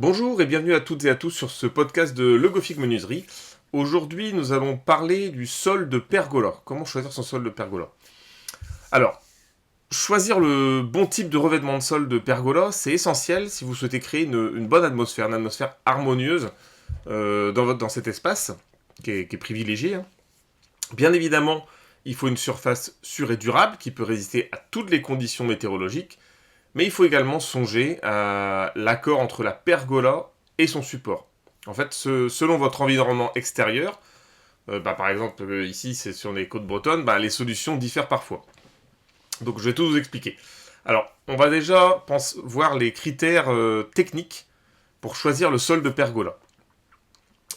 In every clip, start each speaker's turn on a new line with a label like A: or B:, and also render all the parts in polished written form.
A: Bonjour et bienvenue à toutes et à tous sur ce podcast de Logofig Menuiserie. Aujourd'hui, nous allons parler du sol de pergola. Comment choisir son sol de pergola? Alors, choisir le bon type de revêtement de sol de pergola, c'est essentiel si vous souhaitez créer une bonne atmosphère, une atmosphère harmonieuse dans cet espace qui est privilégié, hein. Bien évidemment, il faut une surface sûre et durable qui peut résister à toutes les conditions météorologiques. Mais il faut également songer à l'accord entre la pergola et son support. En fait, selon votre environnement extérieur, par exemple ici c'est sur les côtes bretonnes, les solutions diffèrent parfois. Donc je vais tout vous expliquer. Alors, on va déjà voir les critères techniques pour choisir le sol de pergola.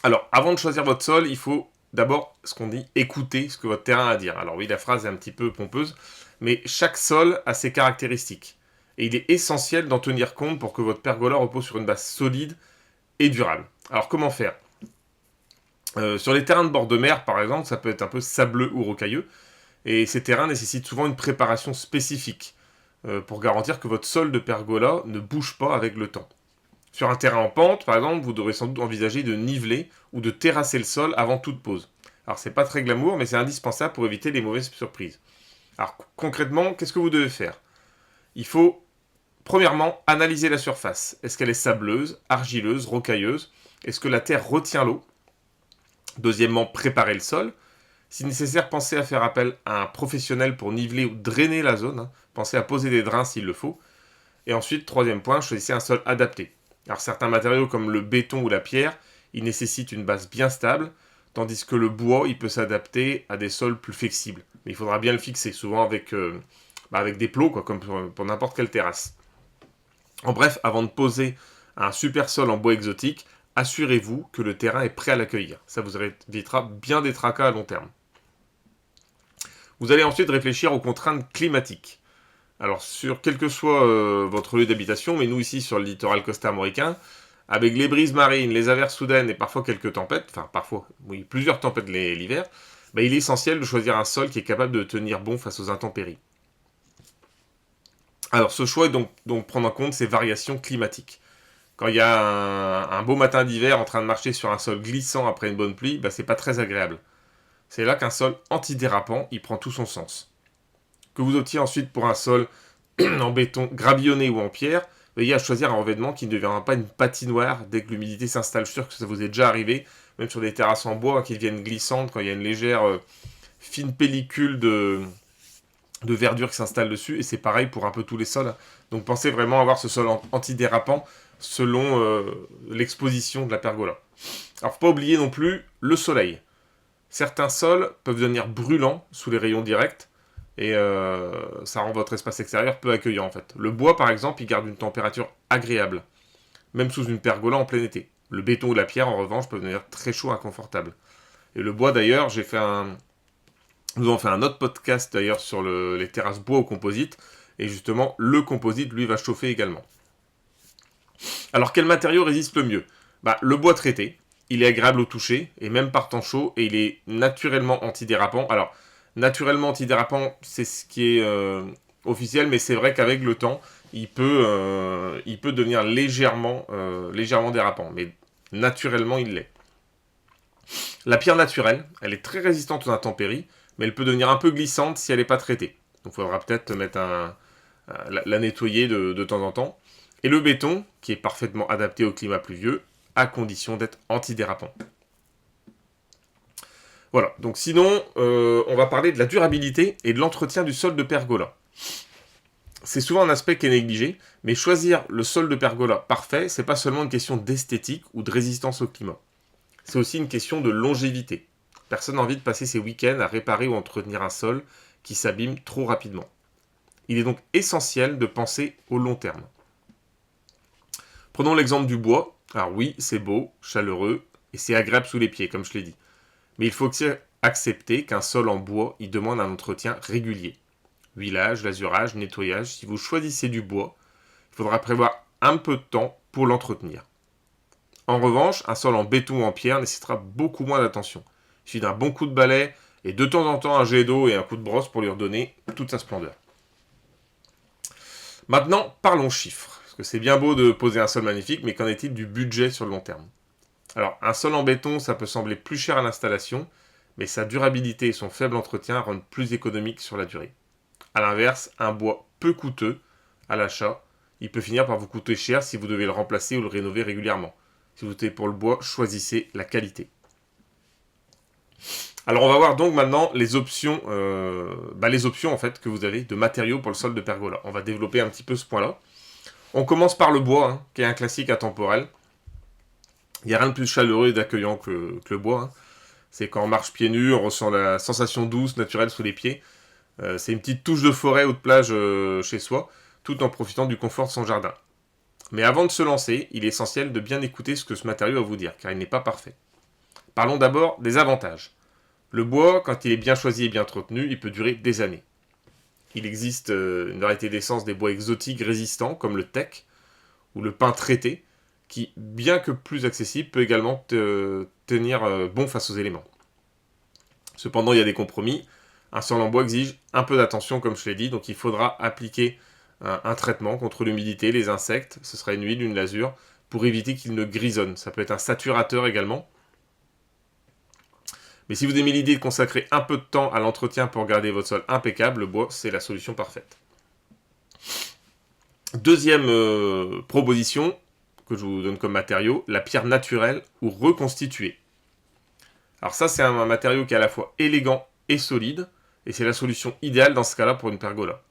A: Alors, avant de choisir votre sol, il faut d'abord, ce qu'on dit, écouter ce que votre terrain a à dire. Alors oui, la phrase est un petit peu pompeuse, mais chaque sol a ses caractéristiques. Et il est essentiel d'en tenir compte pour que votre pergola repose sur une base solide et durable. Alors comment faire? Sur les terrains de bord de mer, par exemple, ça peut être un peu sableux ou rocailleux, et ces terrains nécessitent souvent une préparation spécifique pour garantir que votre sol de pergola ne bouge pas avec le temps. Sur un terrain en pente, par exemple, vous devrez sans doute envisager de niveler ou de terrasser le sol avant toute pause. Alors c'est pas très glamour, mais c'est indispensable pour éviter les mauvaises surprises. Alors concrètement, qu'est-ce que vous devez faire? Il faut premièrement, analyser la surface. Est-ce qu'elle est sableuse, argileuse, rocailleuse? Est-ce que la terre retient l'eau? Deuxièmement, préparer le sol. Si nécessaire, pensez à faire appel à un professionnel pour niveler ou drainer la zone. Pensez à poser des drains s'il le faut. Et ensuite, troisième point, choisissez un sol adapté. Alors certains matériaux comme le béton ou la pierre, ils nécessitent une base bien stable, tandis que le bois, il peut s'adapter à des sols plus flexibles. Mais il faudra bien le fixer, souvent avec des plots, comme pour n'importe quelle terrasse. En bref, avant de poser un super sol en bois exotique, assurez-vous que le terrain est prêt à l'accueillir. Ça vous évitera bien des tracas à long terme. Vous allez ensuite réfléchir aux contraintes climatiques. Alors, sur quel que soit votre lieu d'habitation, mais nous ici sur le littoral costa-armoricain, avec les brises marines, les averses soudaines et parfois quelques tempêtes, plusieurs tempêtes l'hiver, il est essentiel de choisir un sol qui est capable de tenir bon face aux intempéries. Alors, ce choix est donc prendre en compte ces variations climatiques. Quand il y a un beau matin d'hiver en train de marcher sur un sol glissant après une bonne pluie, c'est pas très agréable. C'est là qu'un sol antidérapant, il prend tout son sens. Que vous optiez ensuite pour un sol en béton gravillonné ou en pierre, veillez à choisir un revêtement qui ne deviendra pas une patinoire dès que l'humidité s'installe. Je suis sûr que ça vous est déjà arrivé, même sur des terrasses en bois qui deviennent glissantes quand il y a une légère fine pellicule de verdure qui s'installe dessus, et c'est pareil pour un peu tous les sols. Donc pensez vraiment avoir ce sol antidérapant selon l'exposition de la pergola. Alors faut pas oublier non plus le soleil. Certains sols peuvent devenir brûlants sous les rayons directs, et ça rend votre espace extérieur peu accueillant en fait. Le bois par exemple, il garde une température agréable, même sous une pergola en plein été. Le béton ou la pierre en revanche peuvent devenir très chaud et inconfortable. Et le bois d'ailleurs, nous avons fait un autre podcast d'ailleurs sur les terrasses bois au composite, et justement le composite lui va chauffer également. Alors quel matériau résiste le mieux? Le bois traité, il est agréable au toucher, et même par temps chaud, et il est naturellement antidérapant. Alors naturellement antidérapant, c'est ce qui est officiel, mais c'est vrai qu'avec le temps, il peut devenir légèrement dérapant, mais naturellement il l'est. La pierre naturelle, elle est très résistante aux intempéries, mais elle peut devenir un peu glissante si elle n'est pas traitée. Donc il faudra peut-être la nettoyer de temps en temps. Et le béton, qui est parfaitement adapté au climat pluvieux, à condition d'être antidérapant. Voilà, donc sinon, on va parler de la durabilité et de l'entretien du sol de pergola. C'est souvent un aspect qui est négligé, mais choisir le sol de pergola parfait, c'est pas seulement une question d'esthétique ou de résistance au climat. C'est aussi une question de longévité. Personne n'a envie de passer ses week-ends à réparer ou entretenir un sol qui s'abîme trop rapidement. Il est donc essentiel de penser au long terme. Prenons l'exemple du bois. Alors oui, c'est beau, chaleureux, et c'est agréable sous les pieds, comme je l'ai dit. Mais il faut aussi accepter qu'un sol en bois, il demande un entretien régulier. Huilage, lasurage, nettoyage. Si vous choisissez du bois, il faudra prévoir un peu de temps pour l'entretenir. En revanche, un sol en béton ou en pierre nécessitera beaucoup moins d'attention. Il suffit d'un bon coup de balai et de temps en temps un jet d'eau et un coup de brosse pour lui redonner toute sa splendeur. Maintenant, parlons chiffres. que c'est bien beau de poser un sol magnifique, mais qu'en est-il du budget sur le long terme? Alors, un sol en béton, ça peut sembler plus cher à l'installation, mais sa durabilité et son faible entretien rendent plus économique sur la durée. A l'inverse, un bois peu coûteux à l'achat, il peut finir par vous coûter cher si vous devez le remplacer ou le rénover régulièrement. Si vous optez pour le bois, choisissez la qualité. Alors on va voir donc maintenant les options en fait que vous avez de matériaux pour le sol de pergola. On va développer un petit peu ce point-là. On commence par le bois, qui est un classique intemporel. Il n'y a rien de plus chaleureux et d'accueillant que le bois. C'est quand on marche pieds nus, on ressent la sensation douce, naturelle sous les pieds. C'est une petite touche de forêt ou de plage chez soi, tout en profitant du confort de son jardin. Mais avant de se lancer, il est essentiel de bien écouter ce que ce matériau a à vous dire, car il n'est pas parfait. Parlons d'abord des avantages. Le bois, quand il est bien choisi et bien entretenu, il peut durer des années. Il existe une variété d'essences des bois exotiques résistants, comme le teck ou le pin traité, qui, bien que plus accessible, peut également tenir bon face aux éléments. Cependant, il y a des compromis. Un sol en bois exige un peu d'attention, comme je l'ai dit, donc il faudra appliquer un traitement contre l'humidité, les insectes, ce sera une huile, une lasure, pour éviter qu'il ne grisonne. Ça peut être un saturateur également. Mais si vous aimez l'idée de consacrer un peu de temps à l'entretien pour garder votre sol impeccable, le bois, c'est la solution parfaite. Deuxième proposition que je vous donne comme matériau, la pierre naturelle ou reconstituée. Alors ça, c'est un matériau qui est à la fois élégant et solide, et c'est la solution idéale dans ce cas-là pour une pergola.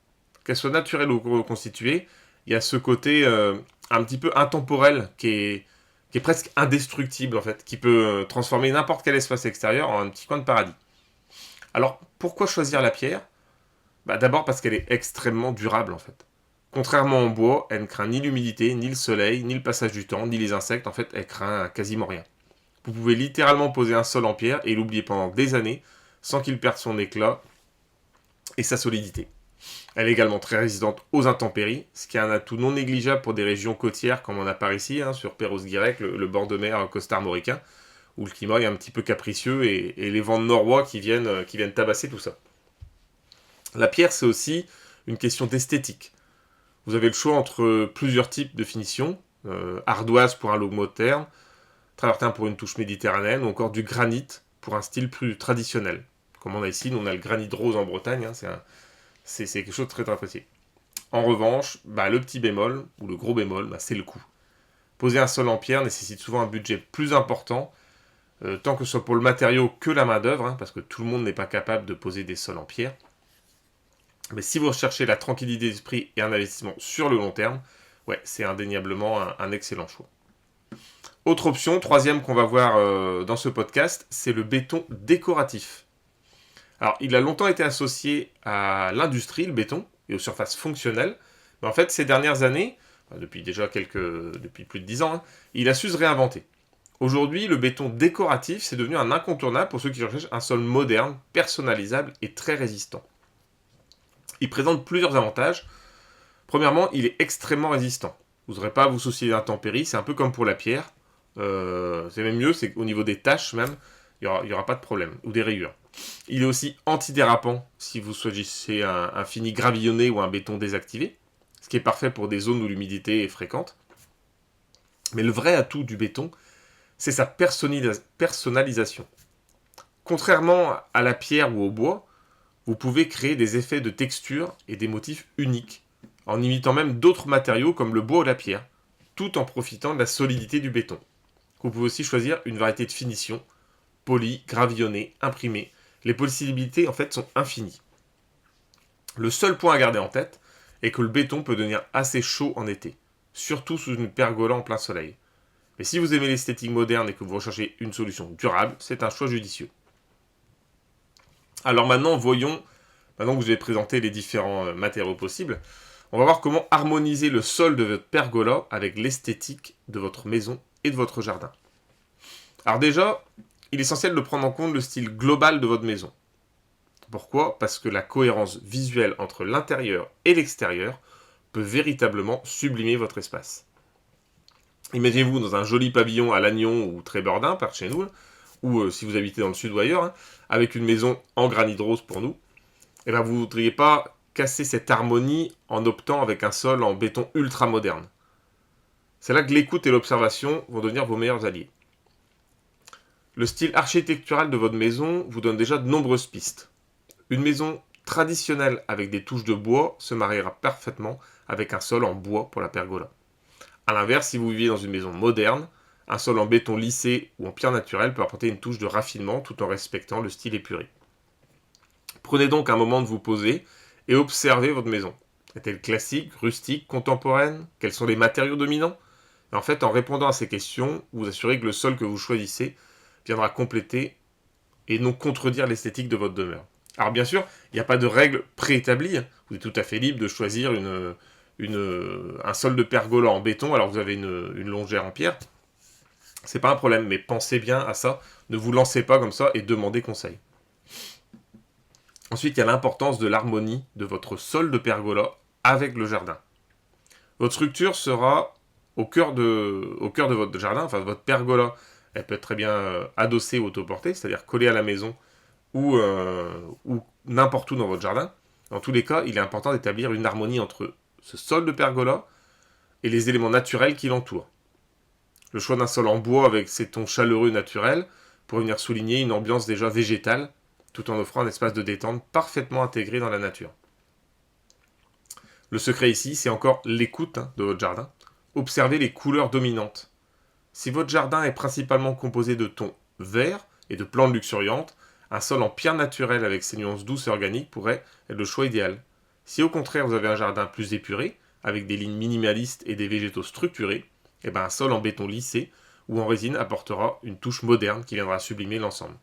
A: Qu'elle soit naturelle ou reconstituée, il y a ce côté un petit peu intemporel qui est presque indestructible en fait, qui peut transformer n'importe quel espace extérieur en un petit coin de paradis. Alors, pourquoi choisir la pierre? D'abord parce qu'elle est extrêmement durable en fait. Contrairement au bois, elle ne craint ni l'humidité, ni le soleil, ni le passage du temps, ni les insectes, en fait, elle craint quasiment rien. Vous pouvez littéralement poser un sol en pierre et l'oublier pendant des années sans qu'il perde son éclat et sa solidité. Elle est également très résistante aux intempéries, ce qui est un atout non négligeable pour des régions côtières comme on a par ici, sur Perros-Guirec, le bord de mer costarmoricain, où le climat est un petit peu capricieux et les vents norois qui viennent tabasser tout ça. La pierre, c'est aussi une question d'esthétique. Vous avez le choix entre plusieurs types de finitions, ardoise pour un look moderne, travertin pour une touche méditerranéenne, ou encore du granit pour un style plus traditionnel. Comme on a ici, nous on a le granit rose en Bretagne, c'est quelque chose de très apprécié. En revanche, le petit bémol, ou le gros bémol, c'est le coût. Poser un sol en pierre nécessite souvent un budget plus important, tant que ce soit pour le matériau que la main d'œuvre, parce que tout le monde n'est pas capable de poser des sols en pierre. Mais si vous recherchez la tranquillité d'esprit et un investissement sur le long terme, c'est indéniablement un excellent choix. Autre option, troisième qu'on va voir dans ce podcast, c'est le béton décoratif. Alors, il a longtemps été associé à l'industrie, le béton, et aux surfaces fonctionnelles. Mais en fait, ces dernières années, depuis plus de 10 ans, il a su se réinventer. Aujourd'hui, le béton décoratif, c'est devenu un incontournable pour ceux qui recherchent un sol moderne, personnalisable et très résistant. Il présente plusieurs avantages. Premièrement, il est extrêmement résistant. Vous n'aurez pas à vous soucier d'intempéries, c'est un peu comme pour la pierre. C'est même mieux, c'est qu'au niveau des taches même, il n'y aura pas de problème, ou des rayures. Il est aussi antidérapant si vous choisissez un fini gravillonné ou un béton désactivé, ce qui est parfait pour des zones où l'humidité est fréquente. Mais le vrai atout du béton, c'est sa personnalisation. Contrairement à la pierre ou au bois, vous pouvez créer des effets de texture et des motifs uniques, en imitant même d'autres matériaux comme le bois ou la pierre, tout en profitant de la solidité du béton. Vous pouvez aussi choisir une variété de finitions, poli, gravillonné, imprimé. Les possibilités en fait sont infinies. Le seul point à garder en tête est que le béton peut devenir assez chaud en été, surtout sous une pergola en plein soleil. Mais si vous aimez l'esthétique moderne et que vous recherchez une solution durable, c'est un choix judicieux. Alors maintenant que je vais présenter les différents matériaux possibles, on va voir comment harmoniser le sol de votre pergola avec l'esthétique de votre maison et de votre jardin. Alors déjà, il est essentiel de prendre en compte le style global de votre maison. Pourquoi ? Parce que la cohérence visuelle entre l'intérieur et l'extérieur peut véritablement sublimer votre espace. Imaginez-vous dans un joli pavillon à Lannion ou Trébordin, par chez nous, ou si vous habitez dans le sud ou ailleurs, avec une maison en granit rose pour nous, vous ne voudriez pas casser cette harmonie en optant avec un sol en béton ultra moderne. C'est là que l'écoute et l'observation vont devenir vos meilleurs alliés. Le style architectural de votre maison vous donne déjà de nombreuses pistes. Une maison traditionnelle avec des touches de bois se mariera parfaitement avec un sol en bois pour la pergola. A l'inverse, si vous viviez dans une maison moderne, un sol en béton lissé ou en pierre naturelle peut apporter une touche de raffinement tout en respectant le style épuré. Prenez donc un moment de vous poser et observez votre maison. Est-elle classique, rustique, contemporaine? Quels sont les matériaux dominants? Et en fait, en répondant à ces questions, vous assurez que le sol que vous choisissez viendra compléter et non contredire l'esthétique de votre demeure. Alors bien sûr, il n'y a pas de règle préétablie. Vous êtes tout à fait libre de choisir un sol de pergola en béton alors que vous avez une longère en pierre. C'est pas un problème, mais pensez bien à ça. Ne vous lancez pas comme ça et demandez conseil. Ensuite, il y a l'importance de l'harmonie de votre sol de pergola avec le jardin. Votre structure sera au cœur de votre jardin, enfin votre pergola. Elle peut être très bien adossée ou autoportée, c'est-à-dire collée à la maison ou n'importe où dans votre jardin. Dans tous les cas, il est important d'établir une harmonie entre ce sol de pergola et les éléments naturels qui l'entourent. Le choix d'un sol en bois avec ses tons chaleureux naturels pour venir souligner une ambiance déjà végétale, tout en offrant un espace de détente parfaitement intégré dans la nature. Le secret ici, c'est encore l'écoute de votre jardin. Observez les couleurs dominantes. Si votre jardin est principalement composé de tons verts et de plantes luxuriantes, un sol en pierre naturelle avec ses nuances douces et organiques pourrait être le choix idéal. Si au contraire vous avez un jardin plus épuré, avec des lignes minimalistes et des végétaux structurés, un sol en béton lissé ou en résine apportera une touche moderne qui viendra sublimer l'ensemble.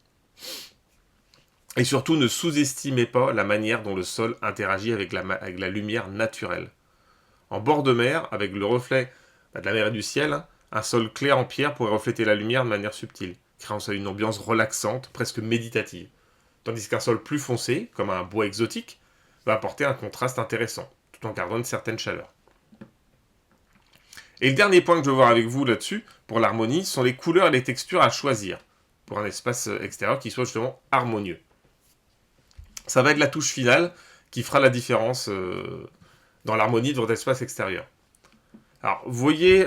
A: Et surtout, ne sous-estimez pas la manière dont le sol interagit avec la lumière naturelle. En bord de mer, avec le reflet de la mer et du ciel, un sol clair en pierre pourrait refléter la lumière de manière subtile, créant une ambiance relaxante, presque méditative. Tandis qu'un sol plus foncé, comme un bois exotique, va apporter un contraste intéressant, tout en gardant une certaine chaleur. Et le dernier point que je veux voir avec vous là-dessus, pour l'harmonie, sont les couleurs et les textures à choisir, pour un espace extérieur qui soit justement harmonieux. Ça va être la touche finale qui fera la différence dans l'harmonie de votre espace extérieur. Alors, vous voyez,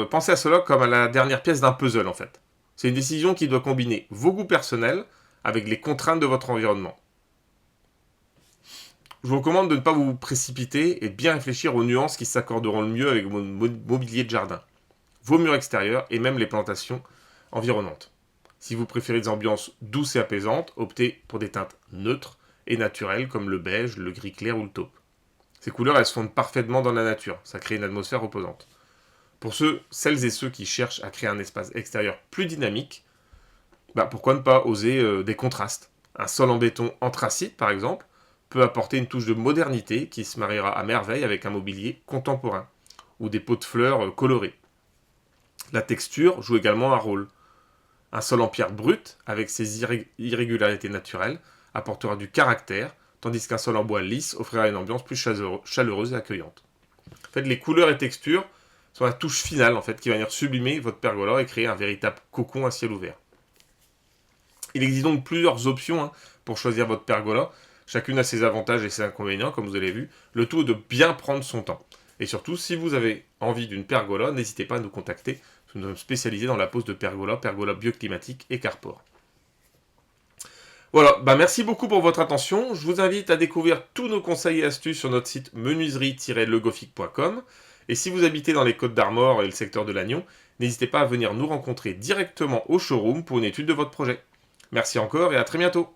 A: pensez à cela comme à la dernière pièce d'un puzzle en fait. C'est une décision qui doit combiner vos goûts personnels avec les contraintes de votre environnement. Je vous recommande de ne pas vous précipiter et de bien réfléchir aux nuances qui s'accorderont le mieux avec vos mobilier de jardin, vos murs extérieurs et même les plantations environnantes. Si vous préférez des ambiances douces et apaisantes, optez pour des teintes neutres et naturelles comme le beige, le gris clair ou le taupe. Ces couleurs, elles se fondent parfaitement dans la nature, ça crée une atmosphère reposante. Pour celles et ceux qui cherchent à créer un espace extérieur plus dynamique, pourquoi ne pas oser des contrastes? Un sol en béton anthracite, par exemple, peut apporter une touche de modernité qui se mariera à merveille avec un mobilier contemporain, ou des pots de fleurs colorés. La texture joue également un rôle. Un sol en pierre brute, avec ses irrégularités naturelles, apportera du caractère, tandis qu'un sol en bois lisse offrira une ambiance plus chaleureuse et accueillante. En fait, les couleurs et textures sont la touche finale qui va venir sublimer votre pergola et créer un véritable cocon à ciel ouvert. Il existe donc plusieurs options pour choisir votre pergola. Chacune a ses avantages et ses inconvénients, comme vous avez vu. Le tout est de bien prendre son temps. Et surtout, si vous avez envie d'une pergola, n'hésitez pas à nous contacter. Nous sommes spécialisés dans la pose de pergola bioclimatique et carport. Voilà, merci beaucoup pour votre attention. Je vous invite à découvrir tous nos conseils et astuces sur notre site menuiserie-legofix.com. Et si vous habitez dans les Côtes d'Armor et le secteur de Lannion, n'hésitez pas à venir nous rencontrer directement au showroom pour une étude de votre projet. Merci encore et à très bientôt.